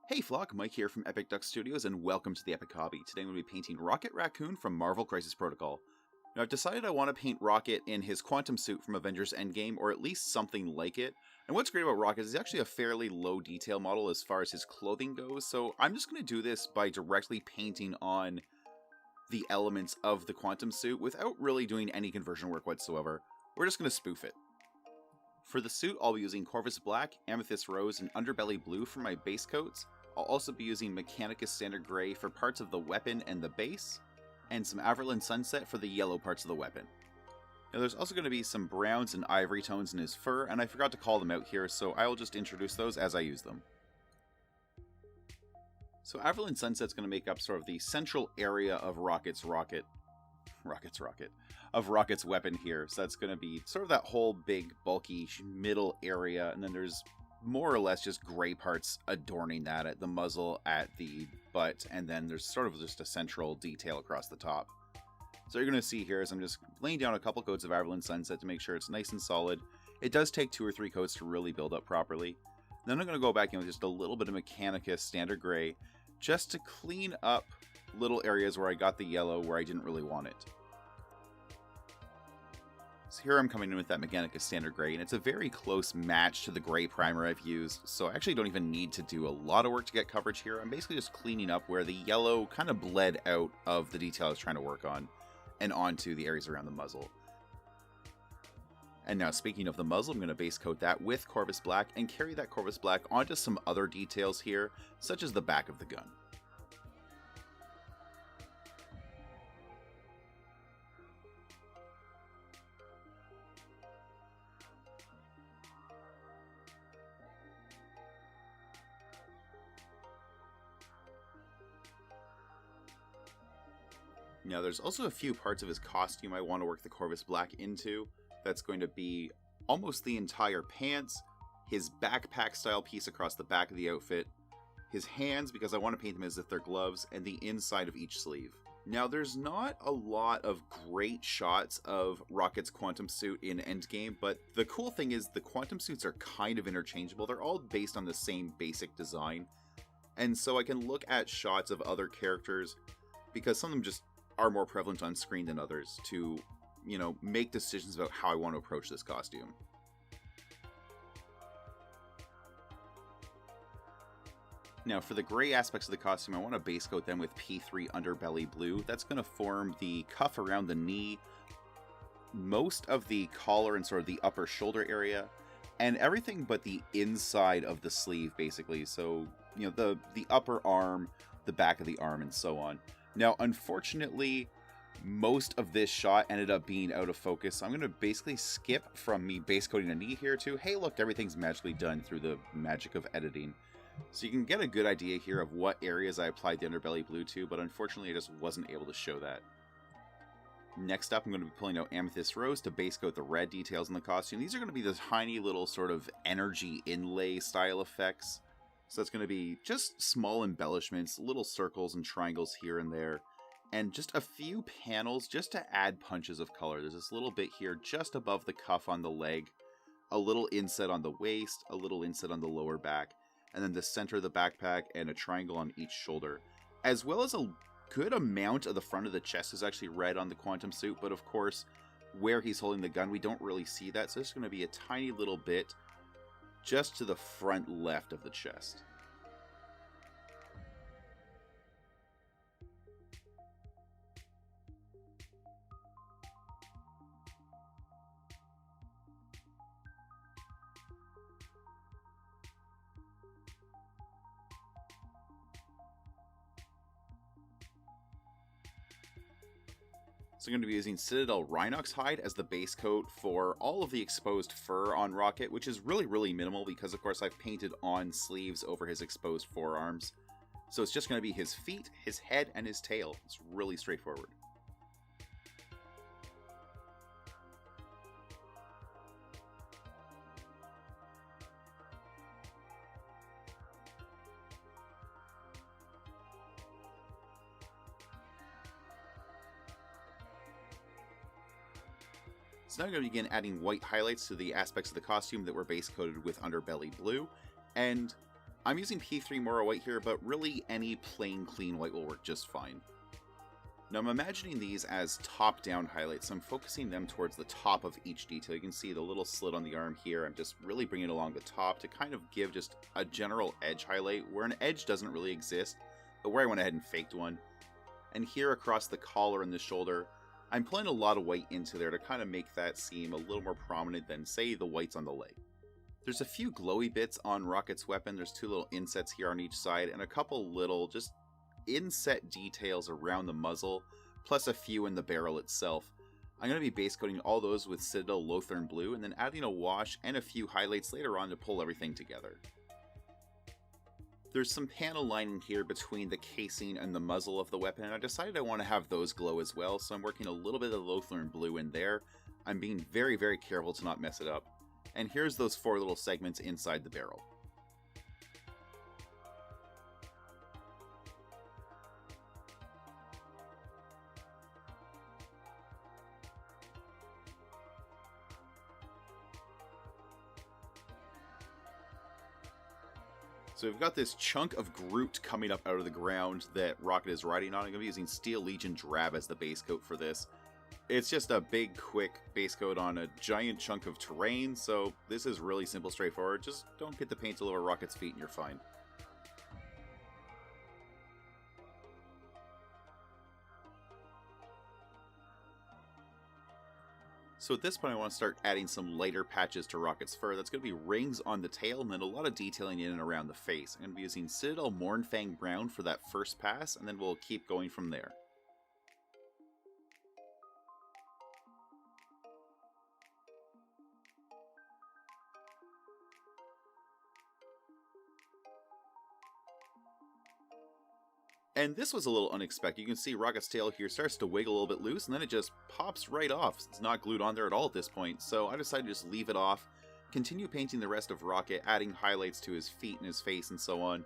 Hey Flock, Mike here from Epic Duck Studios, and welcome to the Epic Hobby. Today I'm going to be painting Rocket Raccoon from Marvel Crisis Protocol. Now I've decided I want to paint Rocket in his quantum suit from Avengers Endgame, or at least something like it. And what's great about Rocket is he's actually a fairly low detail model as far as his clothing goes, so I'm just going to do this by directly painting on the elements of the quantum suit without really doing any conversion work whatsoever. We're just going to spoof it. For the suit, I'll be using Corvus Black, Amethyst Rose, and Underbelly Blue for my base coats. I'll also be using Mechanicus Standard Gray for parts of the weapon and the base, and some Averland Sunset for the yellow parts of the weapon. Now there's also going to be some browns and ivory tones in his fur, and I forgot to call them out here, so I will just introduce those as I use them. So Averland Sunset's going to make up sort of the central area of Rocket's weapon here. So that's going to be sort of that whole big, bulky middle area, and then there's more or less just gray parts adorning that at the muzzle, at the butt, and then there's sort of just a central detail across the top. So you're going to see here is I'm just laying down a couple coats of Averland Sunset to make sure it's nice and solid. It does take 2 or 3 coats to really build up properly. Then I'm going to go back in with just a little bit of Mechanicus Standard Gray just to clean up little areas where I got the yellow where I didn't really want it. So here I'm coming in with that Mechanicus Standard Gray, and it's a very close match to the gray primer I've used, so I actually don't even need to do a lot of work to get coverage here. I'm basically just cleaning up where the yellow kind of bled out of the detail I was trying to work on, and onto the areas around the muzzle. And now speaking of the muzzle, I'm going to base coat that with Corvus Black, and carry that Corvus Black onto some other details here, such as the back of the gun. Now there's also a few parts of his costume I want to work the Corvus Black into. That's going to be almost the entire pants, his backpack style piece across the back of the outfit, his hands because I want to paint them as if they're gloves, and the inside of each sleeve. Now there's not a lot of great shots of Rocket's quantum suit in Endgame, but the cool thing is the quantum suits are kind of interchangeable. They're all based on the same basic design. And so I can look at shots of other characters, because some of them just are more prevalent on screen than others, to, make decisions about how I want to approach this costume. Now, for the gray aspects of the costume, I want to base coat them with P3 Underbelly Blue. That's going to form the cuff around the knee, most of the collar and sort of the upper shoulder area, and everything but the inside of the sleeve, basically. So, the upper arm, the back of the arm, and so on. Now, unfortunately, most of this shot ended up being out of focus, so I'm going to basically skip from me base coating a knee here to, hey look, everything's magically done through the magic of editing. So you can get a good idea here of what areas I applied the Underbelly Blue to, but unfortunately I just wasn't able to show that. Next up, I'm going to be pulling out Amethyst Rose to base coat the red details in the costume. These are going to be the tiny little sort of energy inlay style effects. So that's going to be just small embellishments, little circles and triangles here and there, and just a few panels just to add punches of color. There's this little bit here just above the cuff on the leg, a little inset on the waist, a little inset on the lower back, and then the center of the backpack and a triangle on each shoulder. As well as a good amount of the front of the chest is actually red on the quantum suit, but of course, where he's holding the gun, we don't really see that, so it's going to be a tiny little bit just to the front left of the chest. So I'm going to be using Citadel Rhinox Hide as the base coat for all of the exposed fur on Rocket, which is really, really minimal because, of course, I've painted on sleeves over his exposed forearms. So it's just going to be his feet, his head, and his tail. It's really straightforward. So now I'm going to begin adding white highlights to the aspects of the costume that were base coated with Underbelly Blue. And I'm using P3 Moro white here, but really any plain clean white will work just fine. Now I'm imagining these as top-down highlights, so I'm focusing them towards the top of each detail. You can see the little slit on the arm here. I'm just really bringing it along the top to kind of give just a general edge highlight, where an edge doesn't really exist, but where I went ahead and faked one. And here across the collar and the shoulder, I'm pulling a lot of white into there to kind of make that seem a little more prominent than, say, the whites on the leg. There's a few glowy bits on Rocket's weapon. There's 2 little insets here on each side, and a couple little just inset details around the muzzle, plus a few in the barrel itself. I'm going to be base coating all those with Citadel Lothern Blue, and then adding a wash and a few highlights later on to pull everything together. There's some panel lining here between the casing and the muzzle of the weapon, and I decided I want to have those glow as well, so I'm working a little bit of Lothern Blue in there. I'm being very, very careful to not mess it up. And here's those 4 little segments inside the barrel. So we've got this chunk of Groot coming up out of the ground that Rocket is riding on. I'm going to be using Steel Legion Drab as the base coat for this. It's just a big, quick base coat on a giant chunk of terrain, so this is really simple, straightforward. Just don't get the paint all over Rocket's feet and you're fine. So at this point I want to start adding some lighter patches to Rocket's fur. That's going to be rings on the tail and then a lot of detailing in and around the face. I'm going to be using Citadel Mournfang Brown for that first pass, and then we'll keep going from there. And this was a little unexpected. You can see Rocket's tail here starts to wiggle a little bit loose, and then it just pops right off. It's not glued on there at all at this point, so I decided to just leave it off, continue painting the rest of Rocket, adding highlights to his feet and his face and so on.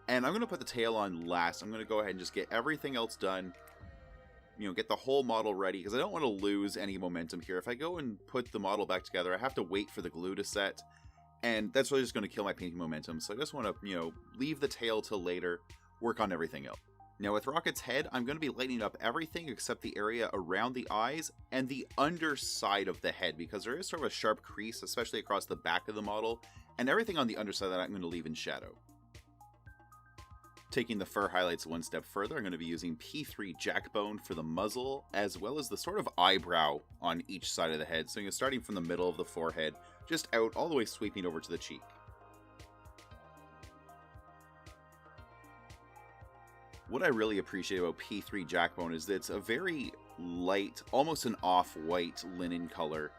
And I'm going to put the tail on last. I'm going to go ahead and just get everything else done, you know, get the whole model ready, because I don't want to lose any momentum here. If I go and put the model back together, I have to wait for the glue to set, and that's really just going to kill my painting momentum. So I just want to, you know, leave the tail till later, work on everything else. Now with Rocket's head, I'm going to be lighting up everything except the area around the eyes and the underside of the head, because there is sort of a sharp crease, especially across the back of the model, and everything on the underside that I'm going to leave in shadow. Taking the fur highlights one step further, I'm going to be using P3 Jackbone for the muzzle, as well as the sort of eyebrow on each side of the head, so you're starting from the middle of the forehead, just out all the way sweeping over to the cheek. What I really appreciate about P3 Jackbone is that it's a very light, almost an off-white linen color,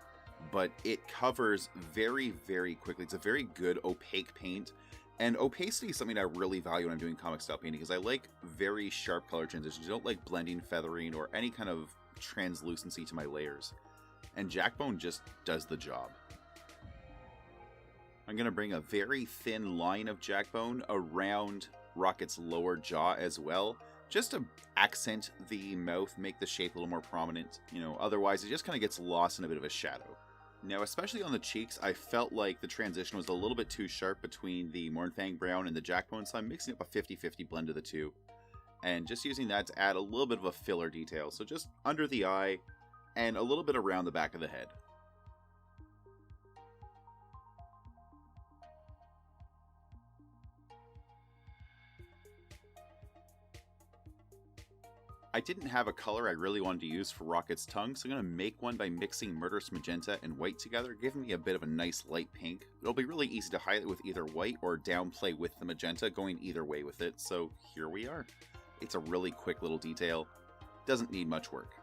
but it covers very, very quickly. It's a very good opaque paint, and opacity is something I really value when I'm doing comic style painting, because I like very sharp color transitions. I don't like blending, feathering, or any kind of translucency to my layers, and Jackbone just does the job. I'm going to bring a very thin line of Jackbone around Rocket's lower jaw as well, just to accent the mouth, make the shape a little more prominent. You know, otherwise it just kind of gets lost in a bit of a shadow. Now, especially on the cheeks, I felt like the transition was a little bit too sharp between the Mournfang Brown and the Jackbone, so I'm mixing up a 50-50 blend of the two, and just using that to add a little bit of a filler detail, so just under the eye and a little bit around the back of the head. I didn't have a color I really wanted to use for Rocket's tongue, so I'm going to make one by mixing Murderous Magenta and white together, giving me a bit of a nice light pink. It'll be really easy to highlight with either white or downplay with the magenta, going either way with it, so here we are. It's a really quick little detail. Doesn't need much work.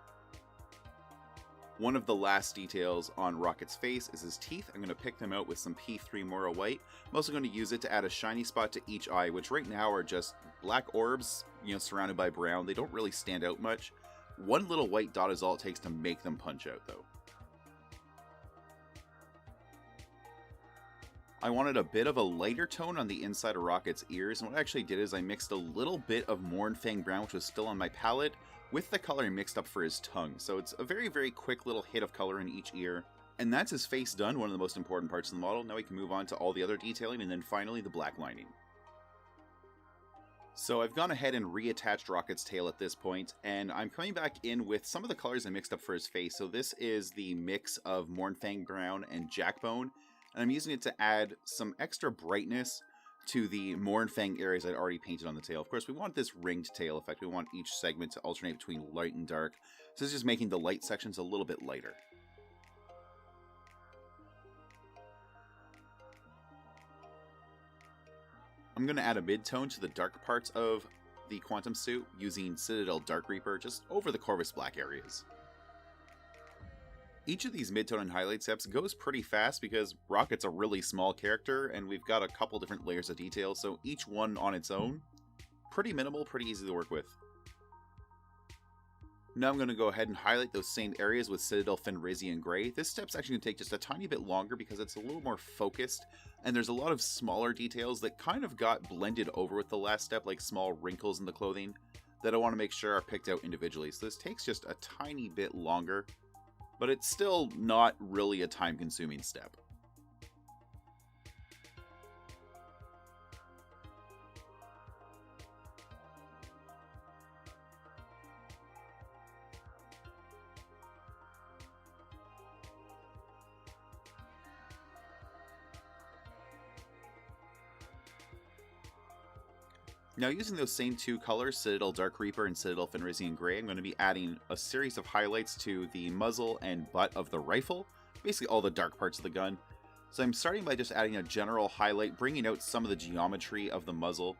One of the last details on Rocket's face is his teeth. I'm going to pick them out with some P3 Moro White. I'm also going to use it to add a shiny spot to each eye, which right now are just black orbs, you know, surrounded by brown. They don't really stand out much. One little white dot is all it takes to make them punch out, though. I wanted a bit of a lighter tone on the inside of Rocket's ears, and what I actually did is I mixed a little bit of Mournfang Brown, which was still on my palette, with the color I mixed up for his tongue. So it's a very, very quick little hit of color in each ear, And that's his face done, one of the most important parts of the model. Now we can move on to all the other detailing, and then finally the black lining. So I've gone ahead and reattached Rocket's tail at this point, and I'm coming back in with some of the colors I mixed up for his face. So this is the mix of Mornfang Brown and Jackbone, and I'm using it to add some extra brightness to the Mornfang areas I'd already painted on the tail. Of course, we want this ringed tail effect. We want each segment to alternate between light and dark. So this is just making the light sections a little bit lighter. I'm going to add a mid-tone to the dark parts of the Quantum suit using Citadel Dark Reaper just over the Corvus Black areas. Each of these mid-tone and highlight steps goes pretty fast because Rocket's a really small character and we've got a couple different layers of detail, so each one on its own, pretty minimal, pretty easy to work with. Now I'm going to go ahead and highlight those same areas with Citadel Fenrisian Gray. This step's actually going to take just a tiny bit longer because it's a little more focused, and there's a lot of smaller details that kind of got blended over with the last step, like small wrinkles in the clothing, that I want to make sure are picked out individually. So this takes just a tiny bit longer, but it's still not really a time-consuming step. Now using those same two colors, Citadel Dark Reaper and Citadel Fenrisian Gray, I'm going to be adding a series of highlights to the muzzle and butt of the rifle, basically all the dark parts of the gun. So I'm starting by just adding a general highlight, bringing out some of the geometry of the muzzle,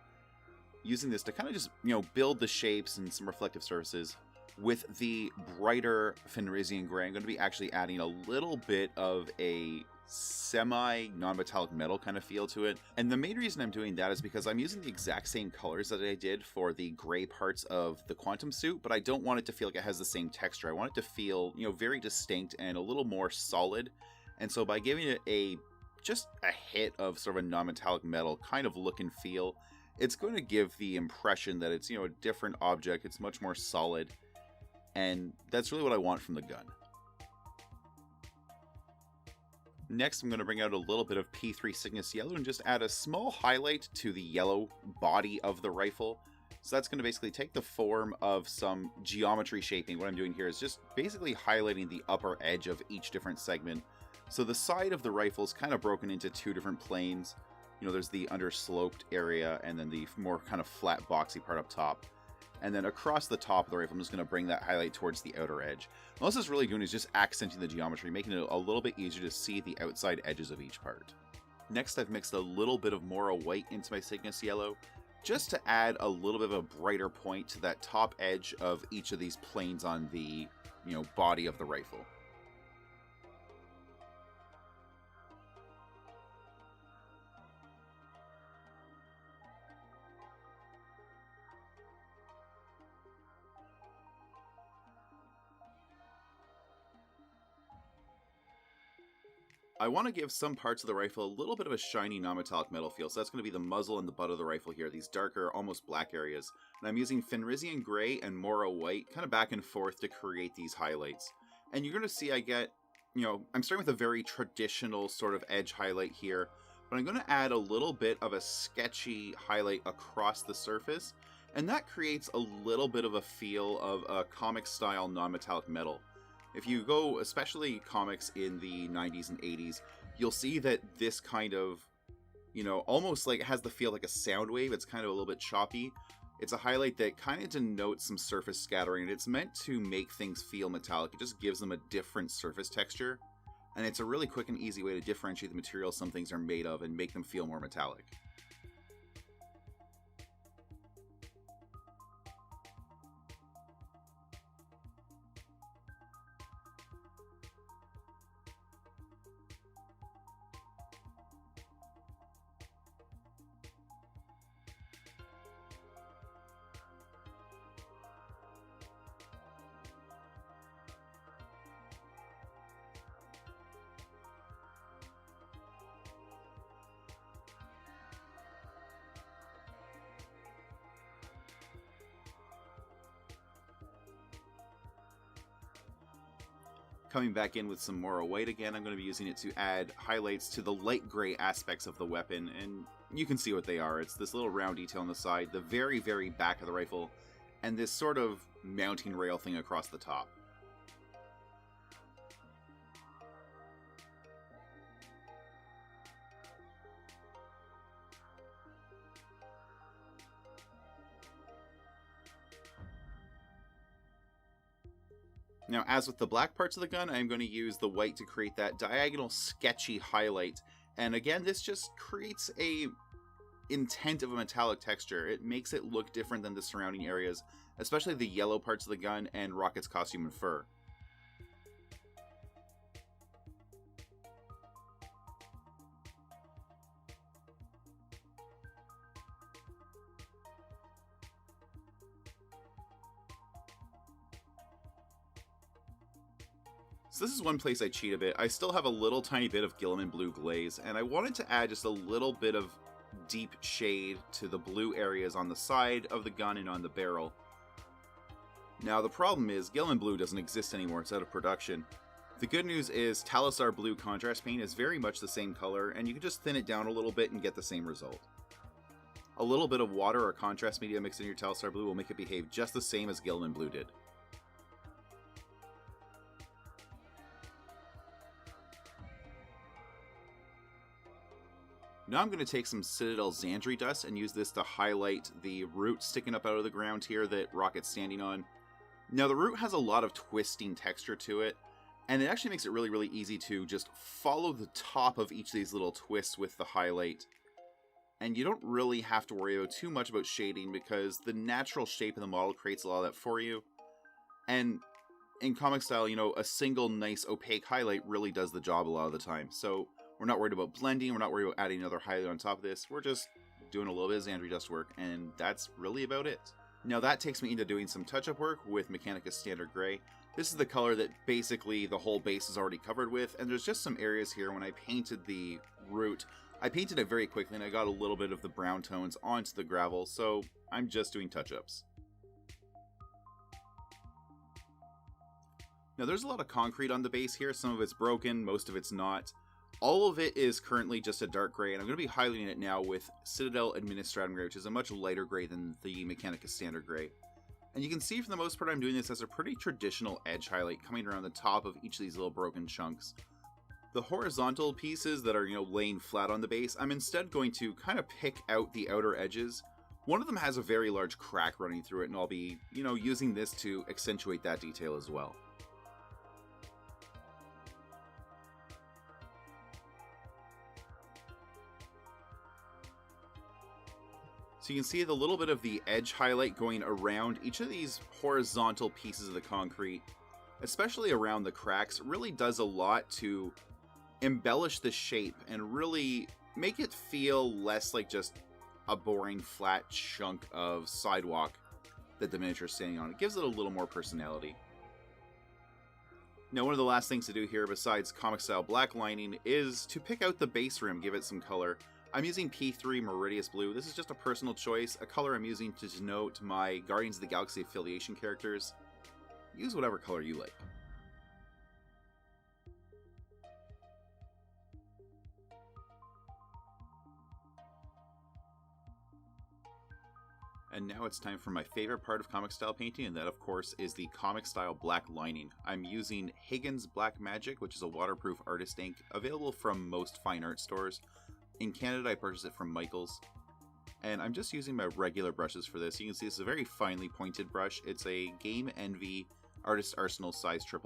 using this to kind of just, build the shapes and some reflective surfaces. With the brighter Fenrisian Gray, I'm going to be actually adding a little bit of a semi-non-metallic metal kind of feel to it. And the main reason I'm doing that is because I'm using the exact same colors that I did for the gray parts of the Quantum suit, but I don't want it to feel like it has the same texture. I want it to feel, very distinct and a little more solid. And so by giving it just a hit of sort of a non-metallic metal kind of look and feel, it's going to give the impression that it's, a different object. It's much more solid. And that's really what I want from the gun. Next, I'm going to bring out a little bit of P3 Cygnus Yellow and just add a small highlight to the yellow body of the rifle. So that's going to basically take the form of some geometry shaping. What I'm doing here is just basically highlighting the upper edge of each different segment. So the side of the rifle is kind of broken into two different planes. There's the undersloped area and then the more kind of flat boxy part up top. And then across the top of the rifle, I'm just going to bring that highlight towards the outer edge. And what this is really doing is just accenting the geometry, making it a little bit easier to see the outside edges of each part. Next, I've mixed a little bit of Mora White into my Cygnus Yellow, just to add a little bit of a brighter point to that top edge of each of these planes on the, body of the rifle. I want to give some parts of the rifle a little bit of a shiny non-metallic metal feel, so that's going to be the muzzle and the butt of the rifle here, these darker, almost black areas. And I'm using Fenrisian Gray and Mora White kind of back and forth to create these highlights. And you're going to see I get, I'm starting with a very traditional sort of edge highlight here, but I'm going to add a little bit of a sketchy highlight across the surface, and that creates a little bit of a feel of a comic-style non-metallic metal. If you go, especially comics in the 90s and 80s, you'll see that this kind of, almost like it has the feel like a sound wave. It's kind of a little bit choppy. It's a highlight that kind of denotes some surface scattering, and it's meant to make things feel metallic. It just gives them a different surface texture, and it's a really quick and easy way to differentiate the material some things are made of and make them feel more metallic. Coming back in with some more white again, I'm going to be using it to add highlights to the light gray aspects of the weapon, and you can see what they are. It's this little round detail on the side, the very, very back of the rifle, and this sort of mounting rail thing across the top. Now, as with the black parts of the gun, I'm going to use the white to create that diagonal sketchy highlight. And again, this just creates a intent of a metallic texture. It makes it look different than the surrounding areas, especially the yellow parts of the gun and Rocket's costume and fur. So this is one place I cheat a bit. I still have a little tiny bit of Guilliman blue glaze, and I wanted to add just a little bit of deep shade to the blue areas on the side of the gun and on the barrel. Now the problem is Guilliman blue doesn't exist anymore, it's out of production. The good news is Talisar blue contrast paint is very much the same color, and you can just thin it down a little bit and get the same result. A little bit of water or contrast media mixed in your Talisar blue will make it behave just the same as Guilliman blue did. Now I'm going to take some Citadel Xandri dust and use this to highlight the root sticking up out of the ground here that Rocket's standing on. Now the root has a lot of twisting texture to it, and it actually makes it really, really easy to just follow the top of each of these little twists with the highlight. And you don't really have to worry too much about shading because the natural shape of the model creates a lot of that for you. And in comic style, you know, a single nice opaque highlight really does the job a lot of the time. So we're not worried about blending, we're not worried about adding another highlight on top of this, we're just doing a little bit of Xandri dust work, and that's really about it. Now that takes me into doing some touch-up work with Mechanicus Standard Gray. This is the color that basically the whole base is already covered with, and there's just some areas here when I painted the root. I painted it very quickly and I got a little bit of the brown tones onto the gravel, so I'm just doing touch-ups. Now there's a lot of concrete on the base here, some of it's broken, most of it's not. All of it is currently just a dark gray, and I'm going to be highlighting it now with Citadel Administratum Gray, which is a much lighter gray than the Mechanicus Standard Gray. And you can see for the most part I'm doing this as a pretty traditional edge highlight coming around the top of each of these little broken chunks. The horizontal pieces that are, laying flat on the base, I'm instead going to kind of pick out the outer edges. One of them has a very large crack running through it, and I'll be, using this to accentuate that detail as well. So you can see the little bit of the edge highlight going around each of these horizontal pieces of the concrete, especially around the cracks, really does a lot to embellish the shape and really make it feel less like just a boring flat chunk of sidewalk that the miniature is standing on. It gives it a little more personality. Now one of the last things to do here besides comic style black lining is to pick out the base rim, give it some color. I'm using P3 Meridius Blue. This is just a personal choice, a color I'm using to denote my Guardians of the Galaxy affiliation characters. Use whatever color you like. And now it's time for my favorite part of comic style painting, and that of course is the comic style black lining. I'm using Higgins Black Magic, which is a waterproof artist ink, available from most fine art stores. In Canada, I purchased it from Michaels, and I'm just using my regular brushes for this. You can see this is a very finely pointed brush. It's a Game Envy Artist Arsenal size 000.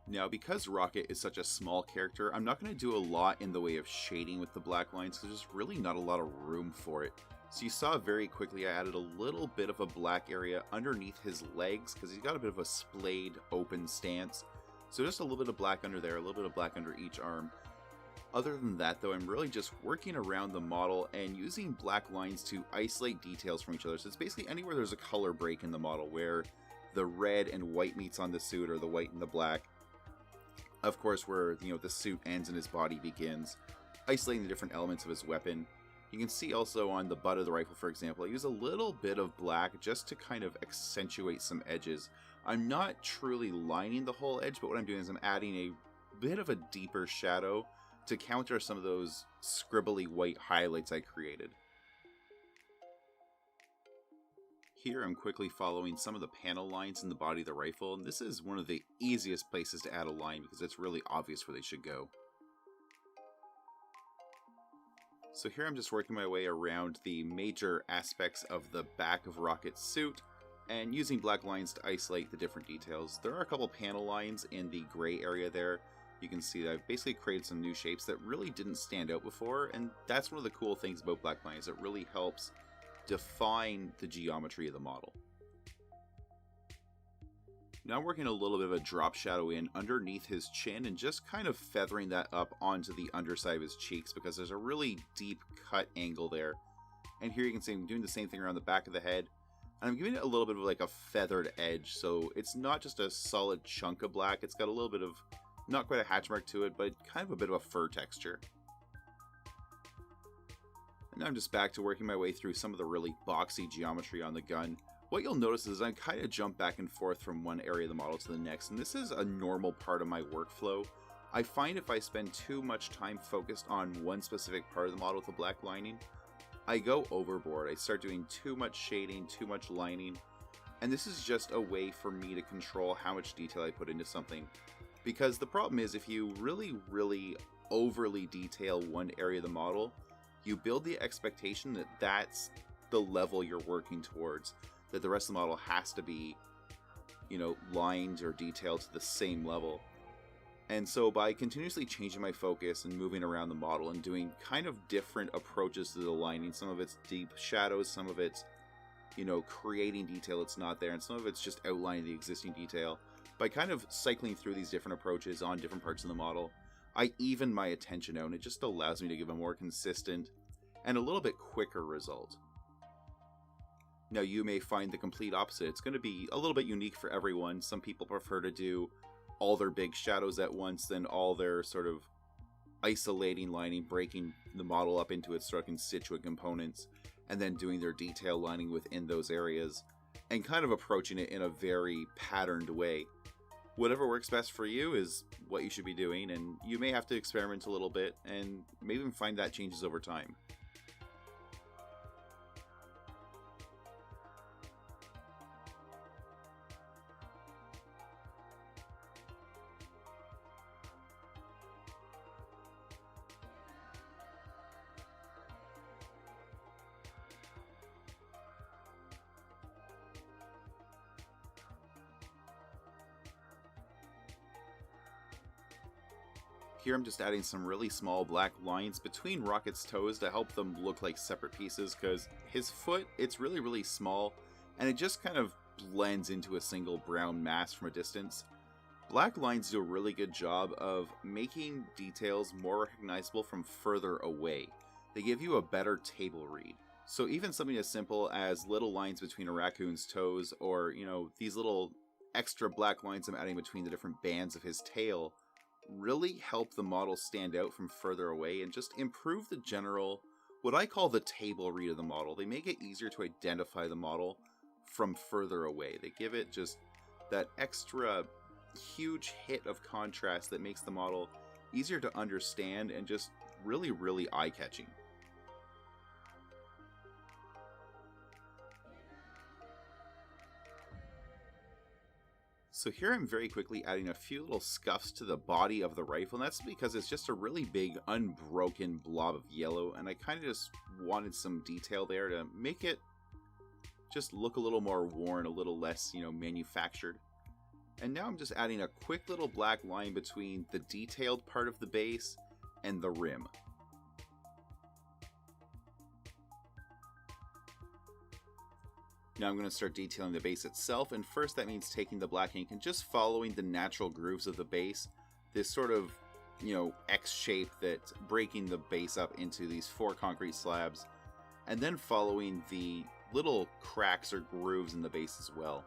Now, because Rocket is such a small character, I'm not going to do a lot in the way of shading with the black lines, because there's really not a lot of room for it. So you saw very quickly I added a little bit of a black area underneath his legs, because he's got a bit of a splayed open stance. So just a little bit of black under there, a little bit of black under each arm. Other than that, though, I'm really just working around the model and using black lines to isolate details from each other. So it's basically anywhere there's a color break in the model, where the red and white meets on the suit, or the white and the black. Of course, where, the suit ends and his body begins. Isolating the different elements of his weapon. You can see also on the butt of the rifle, for example, I use a little bit of black just to kind of accentuate some edges. I'm not truly lining the whole edge, but what I'm doing is I'm adding a bit of a deeper shadow to counter some of those scribbly white highlights I created. Here I'm quickly following some of the panel lines in the body of the rifle, and this is one of the easiest places to add a line because it's really obvious where they should go. So here I'm just working my way around the major aspects of the back of Rocket's suit, and using black lines to isolate the different details. There are a couple panel lines in the gray area there. You can see that I've basically created some new shapes that really didn't stand out before, and that's one of the cool things about black lines. It really helps define the geometry of the model. Now I'm working a little bit of a drop shadow in underneath his chin and just kind of feathering that up onto the underside of his cheeks because there's a really deep cut angle there. And here you can see I'm doing the same thing around the back of the head. And I'm giving it a little bit of like a feathered edge, so it's not just a solid chunk of black, it's got a little bit of, not quite a hatch mark to it, but kind of a bit of a fur texture. And now I'm just back to working my way through some of the really boxy geometry on the gun. What you'll notice is I kind of jump back and forth from one area of the model to the next, and this is a normal part of my workflow. I find if I spend too much time focused on one specific part of the model with a black lining, I go overboard. I start doing too much shading, too much lining, and this is just a way for me to control how much detail I put into something. Because the problem is if you really overly detail one area of the model, you build the expectation that that's the level you're working towards, that the rest of the model has to be, you know, lined or detailed to the same level. And so by continuously changing my focus and moving around the model and doing kind of different approaches to the lining, some of it's deep shadows, some of it's, you know, creating detail that's not there, and some of it's just outlining the existing detail. By kind of cycling through these different approaches on different parts of the model, I even my attention out, and it just allows me to give a more consistent and a little bit quicker result. Now you may find the complete opposite. It's going to be a little bit unique for everyone. Some people prefer to do all their big shadows at once, then all their sort of isolating lining, breaking the model up into its sort of constituent components, and then doing their detail lining within those areas, and kind of approaching it in a very patterned way. Whatever works best for you is what you should be doing, and you may have to experiment a little bit, and maybe even find that changes over time. Here I'm just adding some really small black lines between Rocket's toes to help them look like separate pieces, because his foot, it's really small, and it just kind of blends into a single brown mass from a distance. Black lines do a really good job of making details more recognizable from further away. They give you a better table read. So even something as simple as little lines between a raccoon's toes, or, you know, these little extra black lines I'm adding between the different bands of his tail, really help the model stand out from further away and just improve the general, what I call the table read of the model. They make it easier to identify the model from further away. They give it just that extra huge hit of contrast that makes the model easier to understand and just really eye-catching. So here I'm very quickly adding a few little scuffs to the body of the rifle, and that's because it's just a really big unbroken blob of yellow, and I kind of just wanted some detail there to make it just look a little more worn, a little less, you know, manufactured. And now I'm just adding a quick little black line between the detailed part of the base and the rim. Now I'm going to start detailing the base itself, and first that means taking the black ink and just following the natural grooves of the base, this sort of, you know, X shape that's breaking the base up into these 4 concrete slabs, and then following the little cracks or grooves in the base as well.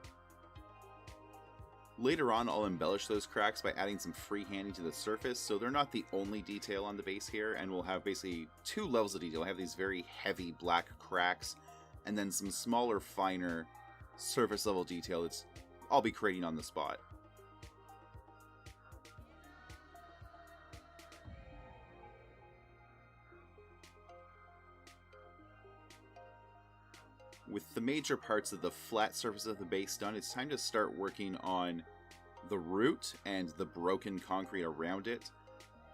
Later on I'll embellish those cracks by adding some freehanding to the surface, so they're not the only detail on the base here, and we'll have basically 2 levels of detail. We'll have these very heavy black cracks, and then some smaller, finer surface level detail that's I'll be creating on the spot. With the major parts of the flat surface of the base done, it's time to start working on the root and the broken concrete around it.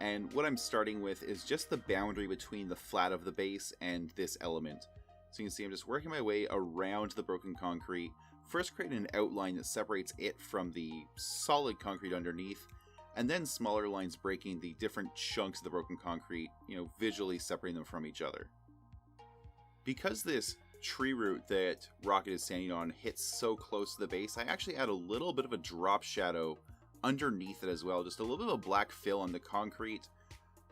And what I'm starting with is just the boundary between the flat of the base and this element. So you can see I'm just working my way around the broken concrete, first creating an outline that separates it from the solid concrete underneath, and then smaller lines breaking the different chunks of the broken concrete, visually separating them from each other. Because this tree root that Rocket is standing on hits so close to the base, I actually add a little bit of a drop shadow underneath it as well, just a little bit of a black fill on the concrete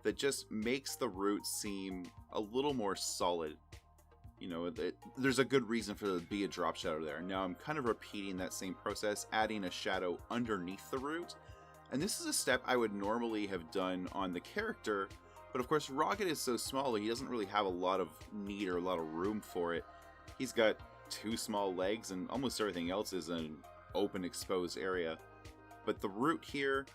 that just makes the root seem a little more solid. There's a good reason for there to be a drop shadow there. Now I'm kind of repeating that same process, adding a shadow underneath the root, and this is a step I would normally have done on the character, but of course Rocket is so small that he doesn't really have a lot of need or a lot of room for it. He's got 2 small legs and almost everything else is an open exposed area. But the root here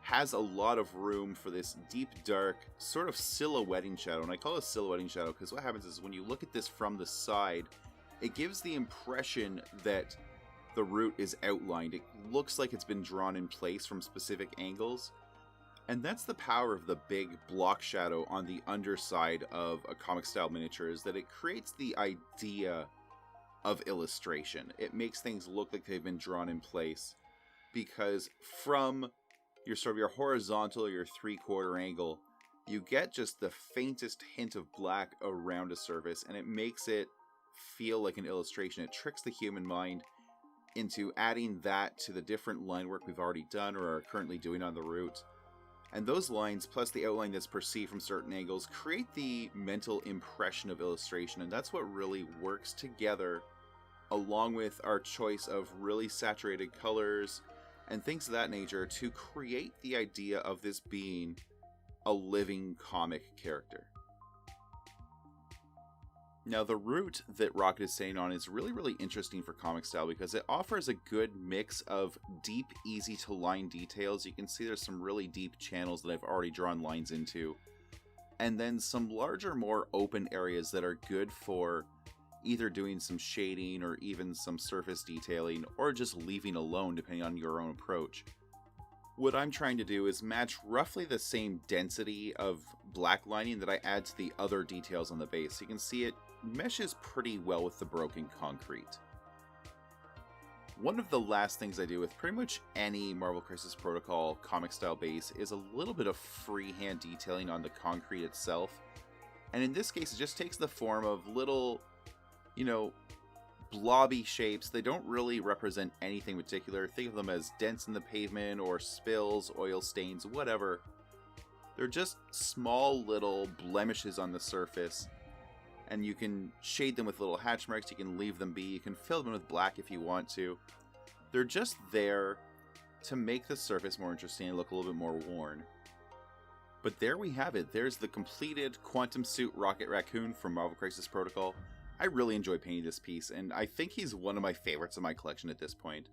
has a lot of room for this deep, dark, sort of silhouetting shadow. And I call it a silhouetting shadow because what happens is when you look at this from the side, it gives the impression that the root is outlined. It looks like it's been drawn in place from specific angles. And that's the power of the big block shadow on the underside of a comic style miniature, is that it creates the idea of illustration. It makes things look like they've been drawn in place, because from your horizontal or your 3/4 angle, you get just the faintest hint of black around a surface, and it makes it feel like an illustration. It tricks the human mind into adding that to the different line work we've already done or are currently doing on the root. And those lines, plus the outline that's perceived from certain angles, create the mental impression of illustration, and that's what really works together, along with our choice of really saturated colors and things of that nature, to create the idea of this being a living comic character. Now, the root that Rocket is staying on is really, really interesting for comic style because it offers a good mix of deep, easy to line details. You can see there's some really deep channels that I've already drawn lines into, and then some larger, more open areas that are good for either doing some shading or even some surface detailing, or just leaving alone depending on your own approach. What I'm trying to do is match roughly the same density of black lining that I add to the other details on the base. You can see it meshes pretty well with the broken concrete. One of the last things I do with pretty much any Marvel Crisis Protocol comic style base is a little bit of freehand detailing on the concrete itself. And in this case, it just takes the form of little, blobby shapes. They don't really represent anything particular. Think of them as dents in the pavement or spills, oil stains, whatever. They're just small little blemishes on the surface, and you can shade them with little hatch marks. You can leave them be. You can fill them with black if you want to. They're just there to make the surface more interesting and look a little bit more worn. But there we have it. There's the completed Quantum Suit Rocket Raccoon from Marvel Crisis Protocol. I really enjoy painting this piece, and I think he's one of my favorites in my collection at this point.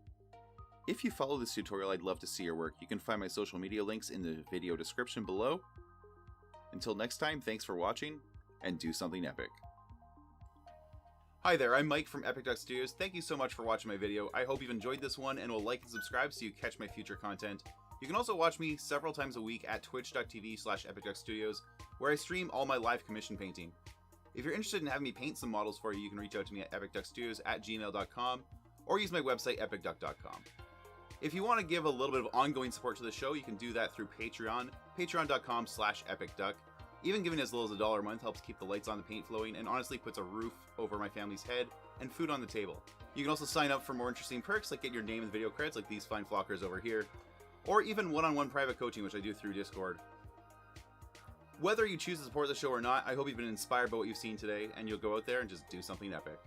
If you follow this tutorial, I'd love to see your work. You can find my social media links in the video description below. Until next time, thanks for watching, and do something epic. Hi there, I'm Mike from Epic Duck Studios. Thank you so much for watching my video. I hope you've enjoyed this one and will like and subscribe so you catch my future content. You can also watch me several times a week at twitch.tv/epicduckstudios, where I stream all my live commission painting. If you're interested in having me paint some models for you, you can reach out to me at epicduckstudios@gmail.com or use my website epicduck.com. If you want to give a little bit of ongoing support to the show, you can do that through Patreon, patreon.com/epicduck. Even giving as little as $1 a month helps keep the lights on, the paint flowing, and honestly puts a roof over my family's head and food on the table. You can also sign up for more interesting perks like get your name in the video credits like these fine flockers over here, or even one-on-one private coaching, which I do through Discord. Whether you choose to support the show or not, I hope you've been inspired by what you've seen today, and you'll go out there and just do something epic.